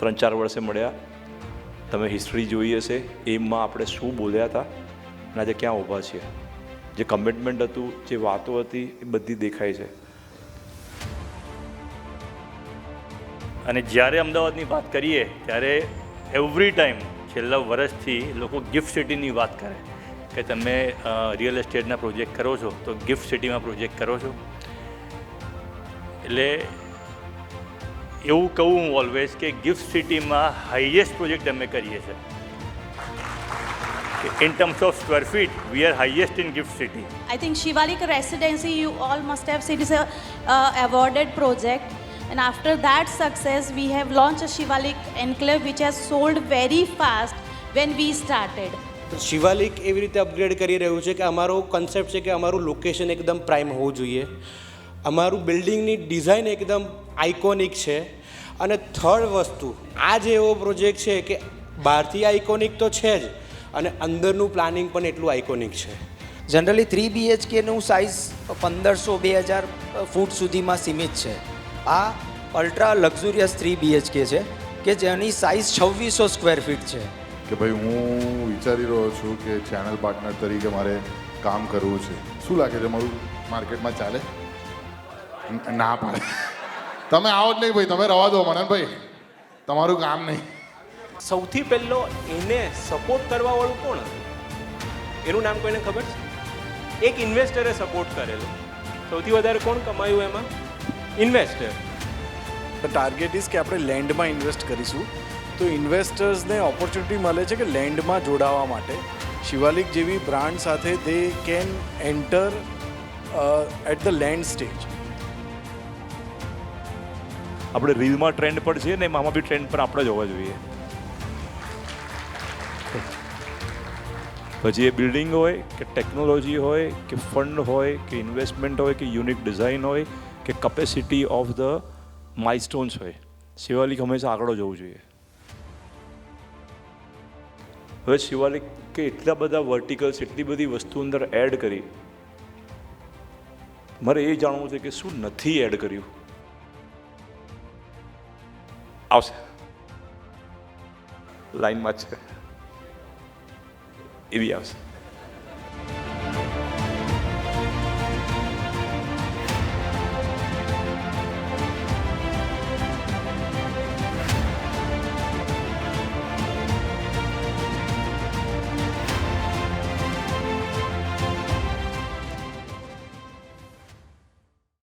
3-4 વર્ષે મળ્યા, તમે હિસ્ટ્રી જોઈ હશે, એમમાં આપણે શું બોલ્યા હતા અને આજે ક્યાં ઊભા છીએ. જે કમિટમેન્ટ હતું, જે વાતો હતી, એ બધી દેખાય છે. અને જ્યારે અમદાવાદની વાત કરીએ ત્યારે એવરી ટાઈમ છેલ્લા વર્ષથી લોકો ગિફ્ટ સિટીની વાત કરે કે તમે રિયલ એસ્ટેટના પ્રોજેક્ટ કરો છો તો ગિફ્ટ સિટીમાં પ્રોજેક્ટ કરો છો. એટલે એવું કહું હું ઓલવેઝ કે ગિફ્ટ સિટીમાં હાઈએસ્ટ પ્રોજેક્ટ અમે કરીએ છીએ. In terms of square feet, we are highest in Gift City. I think Shivalik Residency, you all must have seen, is a awarded project. And after that success, we have launched a Shivalik Enclave, which has sold very fast when we started. Shivalik એવી રીતે upgrade કરી રહ્યું છે કે અમારો concept છે કે અમારું લોકેશન એકદમ પ્રાઇમ હોવું જોઈએ, અમારું બિલ્ડિંગની ડિઝાઇન એકદમ આઇકોનિક છે, અને થર્ડ વસ્તુ આ જે એવો પ્રોજેક્ટ છે કે બહારથી આઇકોનિક તો છે જ અને અંદરનું પ્લાનિંગ પણ એટલું આઇકોનિક છે. જનરલી 3 BHKનું સાઇઝ 1500-2000 ફૂટ સુધીમાં સીમિત છે. આ અલ્ટ્રા લક્ઝુરિયસ 3 BHK છે કે જેની સાઇઝ 2600 સ્ક્વેર ફીટ છે. કે ભાઈ હું વિચારી રહ્યો છું કે ચેનલ પાર્ટનર તરીકે મારે કામ કરવું છે. શું લાગે છે મારું માર્કેટમાં ચાલે? ના પાડે. તમે આવો જ નહીં ભાઈ, તમે રવા દો મને ભાઈ, તમારું કામ નહીં. સૌથી પહેલો એને સપોર્ટ કરવાવાળું કોણ હતું? એનું નામ કોઈને ખબર છે? એક ઇન્વેસ્ટરે સપોર્ટ કરેલો. સૌથી વધારે કોણ કમાયું એમાં? ઇન્વેસ્ટર. ધ ટાર્ગેટ ઇઝ કે આપણે લેન્ડમાં ઇન્વેસ્ટ કરીશું તો ઇન્વેસ્ટર્સને ઓપોર્ચ્યુનિટી મળે છે કે લેન્ડમાં જોડાવા માટે. શિવાલિક જેવી બ્રાન્ડ સાથે they can enter at the land stage. આપણે રીલમાં ટ્રેન્ડ પર છે ને આમાં બી ટ્રેન્ડ પર આપણે જ હોવા જોઈએ. પછી એ બિલ્ડિંગ હોય કે ટેકનોલોજી હોય કે ફંડ હોય કે ઇન્વેસ્ટમેન્ટ હોય કે યુનિક ડિઝાઇન હોય કે કેપેસિટી ઓફ ધ માઇલસ્ટોન્સ હોય, શિવાલિક હંમેશા આગળ જવું જોઈએ. હવે શિવાલિક કે એટલા બધા વર્ટિકલ્સ, એટલી બધી વસ્તુ અંદર એડ કરી, મારે એ જાણવું છે કે શું નથી એડ કર્યું. આવશે, લાઈનમાં જ છે, એવી આવશે.